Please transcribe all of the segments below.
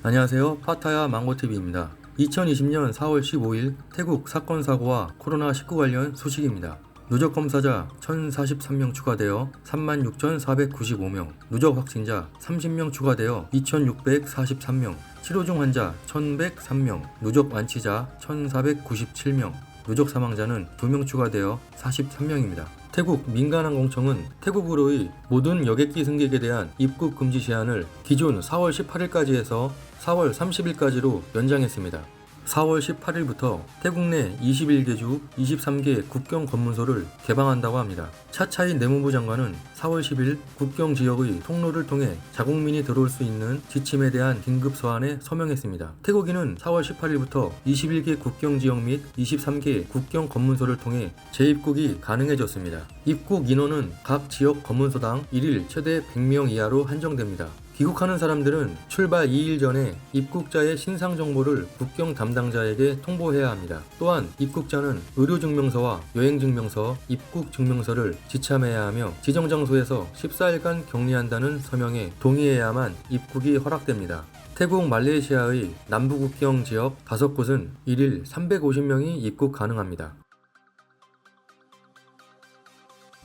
안녕하세요. 파타야 망고TV입니다. 2020년 4월 15일 태국 사건 사고와 코로나19 관련 소식입니다. 누적 검사자 1043명 추가되어 36,495명, 누적 확진자 30명 추가되어 2,643명, 치료 중 환자 1,103명, 누적 완치자 1,497명, 누적 사망자는 2명 추가되어 43명입니다. 태국 민간항공청은 태국으로의 모든 여객기 승객에 대한 입국 금지 제한을 기존 4월 18일까지 해서 4월 30일까지로 연장했습니다. 4월 18일부터 태국 내 21개 주 23개 국경 검문소를 개방한다고 합니다. 차차이 내무부 장관은 4월 10일 국경 지역의 통로를 통해 자국민이 들어올 수 있는 지침에 대한 긴급 서한에 서명했습니다. 태국인은 4월 18일부터 21개 국경 지역 및 23개 국경 검문소를 통해 재입국이 가능해졌습니다. 입국 인원은 각 지역 검문소당 1일 최대 100명 이하로 한정됩니다. 귀국하는 사람들은 출발 2일 전에 입국자의 신상 정보를 국경 담당자에게 통보해야 합니다. 또한 입국자는 의료증명서와 여행증명서, 입국증명서를 지참해야 하며 지정장소에서 14일간 격리한다는 서명에 동의해야만 입국이 허락됩니다. 태국 말레이시아의 남부국경 지역 5곳은 1일 350명이 입국 가능합니다.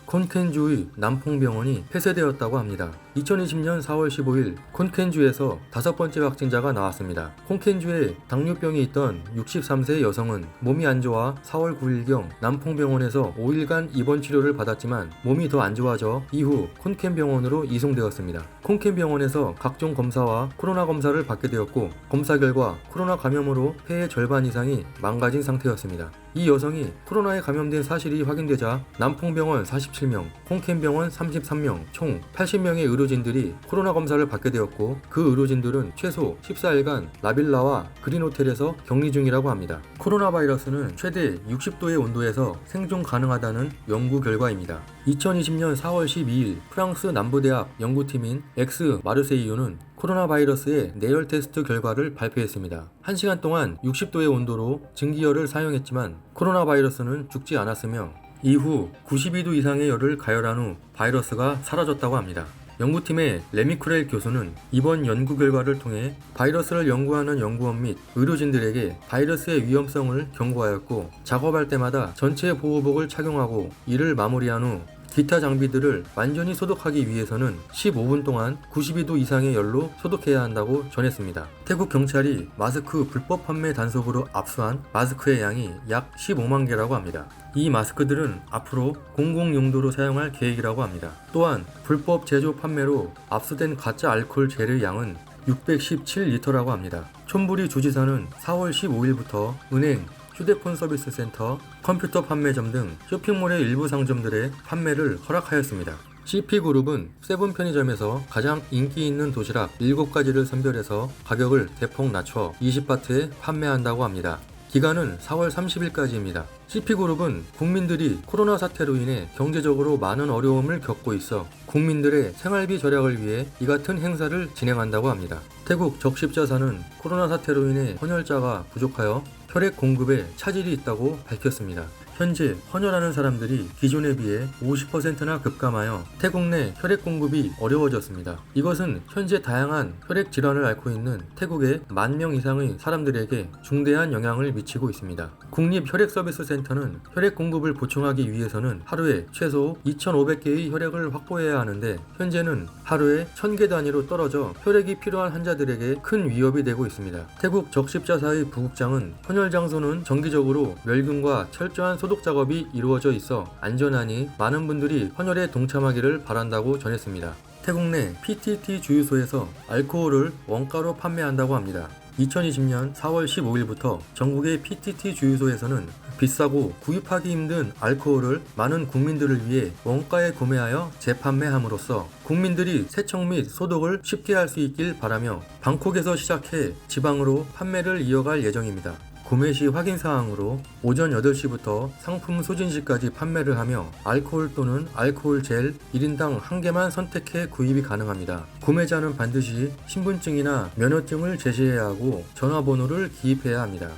콘켄주의 남퐁병원이 폐쇄되었다고 합니다. 2020년 4월 15일 콘켄주에서 5번째 확진자가 나왔습니다. 콘켄주에 당뇨병이 있던 63세 여성은 몸이 안 좋아 4월 9일경 남퐁병원에서 5일간 입원 치료를 받았지만 몸이 더 안 좋아져 이후 콘켄병원으로 이송되었습니다. 콘켄병원에서 각종 검사와 코로나 검사를 받게 되었고 검사 결과 코로나 감염으로 폐의 절반 이상이 망가진 상태였습니다. 이 여성이 코로나에 감염된 사실이 확인되자 남퐁병원 47명, 콘켄병원 33명, 총 80명의 의료진들이 코로나 검사를 받게 되었고 그 의료진들은 최소 14일간 라빌라와 그린호텔에서 격리 중이라고 합니다. 코로나 바이러스는 최대 60도의 온도에서 생존 가능하다는 연구 결과입니다. 2020년 4월 12일 프랑스 남부대학 연구팀인 엑스 마르세이유는 코로나 바이러스의 내열 테스트 결과를 발표했습니다. 1시간 동안 60도의 온도로 증기열을 사용했지만 코로나 바이러스는 죽지 않았으며 이후 92도 이상의 열을 가열한 후 바이러스가 사라졌다고 합니다. 연구팀의 레미크렐 교수는 이번 연구 결과를 통해 바이러스를 연구하는 연구원 및 의료진들에게 바이러스의 위험성을 경고하였고 작업할 때마다 전체 보호복을 착용하고 일을 마무리한 후 기타 장비들을 완전히 소독하기 위해서는 15분 동안 92도 이상의 열로 소독해야 한다고 전했습니다. 태국 경찰이 마스크 불법 판매 단속으로 압수한 마스크의 양이 약 15만 개라고 합니다. 이 마스크들은 앞으로 공공용도로 사용할 계획이라고 합니다. 또한 불법 제조 판매로 압수된 가짜 알코올 젤의 양은 617리터라고 합니다. 촌부리 주지사는 4월 15일부터 은행, 휴대폰 서비스 센터, 컴퓨터 판매점 등 쇼핑몰의 일부 상점들의 판매를 허락하였습니다. CP그룹은 세븐 편의점에서 가장 인기 있는 도시락 7가지를 선별해서 가격을 대폭 낮춰 20바트에 판매한다고 합니다. 기간은 4월 30일까지입니다. CP그룹은 국민들이 코로나 사태로 인해 경제적으로 많은 어려움을 겪고 있어 국민들의 생활비 절약을 위해 이 같은 행사를 진행한다고 합니다. 태국 적십자사는 코로나 사태로 인해 헌혈자가 부족하여 혈액 공급에 차질이 있다고 밝혔습니다. 현재 헌혈하는 사람들이 기존에 비해 50%나 급감하여 태국 내 혈액 공급이 어려워졌습니다. 이것은 현재 다양한 혈액 질환을 앓고 있는 태국의 10,000명 이상의 사람들에게 중대한 영향을 미치고 있습니다. 국립혈액서비스센터는 혈액 공급을 보충하기 위해서는 하루에 최소 2,500개의 혈액을 확보해야 하는데 현재는 하루에 1,000개 단위로 떨어져 혈액이 필요한 환자들에게 큰 위협이 되고 있습니다. 태국 적십자사의 부국장은 헌혈 장소는 정기적으로 멸균과 철저한 소독 작업이 이루어져 있어 안전하니 많은 분들이 헌혈에 동참하기를 바란다고 전했습니다. 태국 내 PTT 주유소에서 알코올을 원가로 판매한다고 합니다. 2020년 4월 15일부터 전국의 PTT 주유소에서는 비싸고 구입하기 힘든 알코올을 많은 국민들을 위해 원가에 구매하여 재판매함으로써 국민들이 세척 및 소독을 쉽게 할 수 있길 바라며 방콕에서 시작해 지방으로 판매를 이어갈 예정입니다. 구매 시 확인사항으로 오전 8시부터 상품 소진 시까지 판매를 하며 알코올 또는 알코올 젤 1인당 1개만 선택해 구입이 가능합니다. 구매자는 반드시 신분증이나 면허증을 제시해야 하고 전화번호를 기입해야 합니다.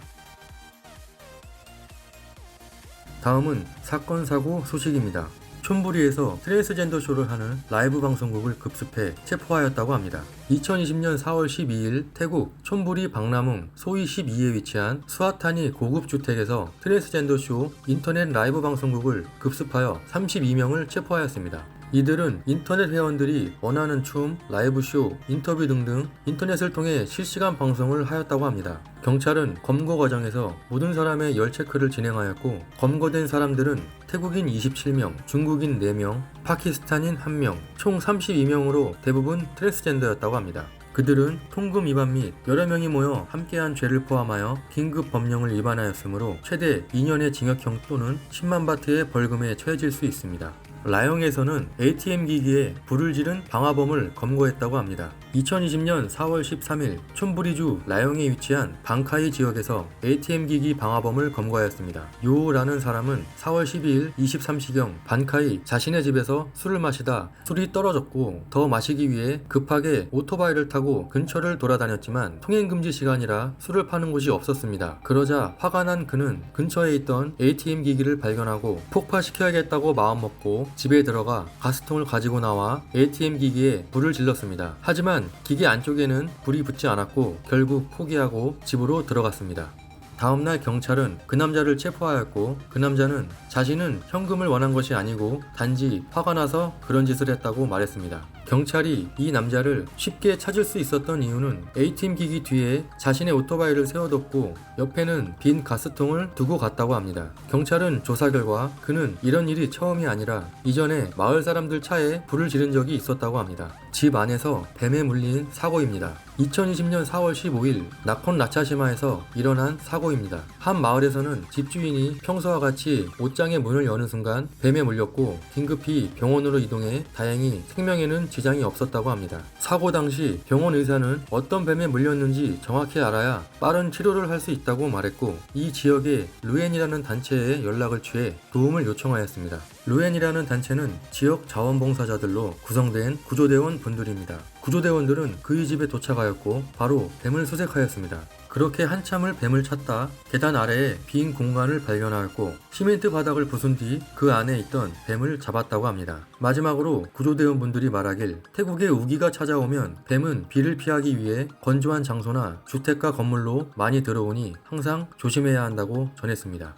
다음은 사건 사고 소식입니다. 촌부리에서 트랜스젠더 쇼를 하는 라이브 방송국을 급습해 체포하였다고 합니다. 2020년 4월 12일 태국 촌부리 박람흥 소위 12에 위치한 수아타니 고급 주택에서 트랜스젠더 쇼 인터넷 라이브 방송국을 급습하여 32명을 체포하였습니다. 이들은 인터넷 회원들이 원하는 춤, 라이브 쇼, 인터뷰 등등 인터넷을 통해 실시간 방송을 하였다고 합니다. 경찰은 검거 과정에서 모든 사람의 열 체크를 진행하였고, 검거된 사람들은 태국인 27명, 중국인 4명, 파키스탄인 1명, 총 32명으로 대부분 트랜스젠더였다고 합니다. 그들은 통금 위반 및 여러 명이 모여 함께한 죄를 포함하여 긴급 법령을 위반하였으므로 최대 2년의 징역형 또는 10만 바트의 벌금에 처해질 수 있습니다. 라영에서는 ATM 기기에 불을 지른 방화범을 검거했다고 합니다. 2020년 4월 13일 촌부리주 라영에 위치한 방카이 지역에서 ATM 기기 방화범을 검거하였습니다. 요라는 사람은 4월 12일 23시경 반카이 자신의 집에서 술을 마시다 술이 떨어졌고 더 마시기 위해 급하게 오토바이를 타고 근처를 돌아다녔지만 통행금지 시간이라 술을 파는 곳이 없었습니다. 그러자 화가 난 그는 근처에 있던 ATM 기기를 발견하고 폭파시켜야겠다고 마음먹고 집에 들어가 가스통을 가지고 나와 ATM 기기에 불을 질렀습니다. 하지만 기기 안쪽에는 불이 붙지 않았고 결국 포기하고 집으로 들어갔습니다. 다음날 경찰은 그 남자를 체포하였고, 그 남자는 자신은 현금을 원한 것이 아니고 단지 화가 나서 그런 짓을 했다고 말했습니다. 경찰이 이 남자를 쉽게 찾을 수 있었던 이유는 ATM 기기 뒤에 자신의 오토바이를 세워뒀고 옆에는 빈 가스통을 두고 갔다고 합니다. 경찰은 조사 결과 그는 이런 일이 처음이 아니라 이전에 마을 사람들 차에 불을 지른 적이 있었다고 합니다. 집 안에서 뱀에 물린 사고입니다. 2020년 4월 15일 나콘 라차시마에서 일어난 사고입니다. 한 마을에서는 집주인이 평소와 같이 옷장의 문을 여는 순간 뱀에 물렸고 긴급히 병원으로 이동해 다행히 생명에는 지장이 없었다고 합니다. 사고 당시 병원 의사는 어떤 뱀에 물렸는지 정확히 알아야 빠른 치료를 할 수 있다고 말했고, 이 지역의 루엔이라는 단체에 연락을 취해 도움을 요청하였습니다. 루엔이라는 단체는 지역 자원봉사자들로 구성된 구조대원 분들입니다. 구조대원들은 그의 집에 도착하였고 바로 뱀을 수색하였습니다. 그렇게 한참을 뱀을 찾다 계단 아래에 빈 공간을 발견하였고 시멘트 바닥을 부순 뒤 그 안에 있던 뱀을 잡았다고 합니다. 마지막으로 구조대원분들이 말하길 태국에 우기가 찾아오면 뱀은 비를 피하기 위해 건조한 장소나 주택가 건물로 많이 들어오니 항상 조심해야 한다고 전했습니다.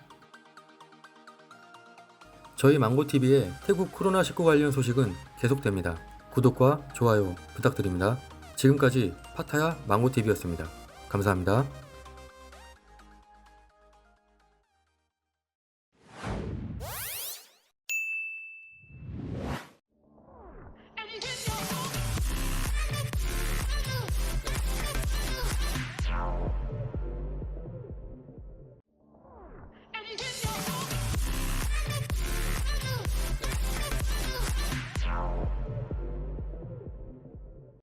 저희 망고TV의 태국 코로나19 관련 소식은 계속됩니다. 구독과 좋아요 부탁드립니다. 지금까지 파타야 망고TV였습니다. 감사합니다.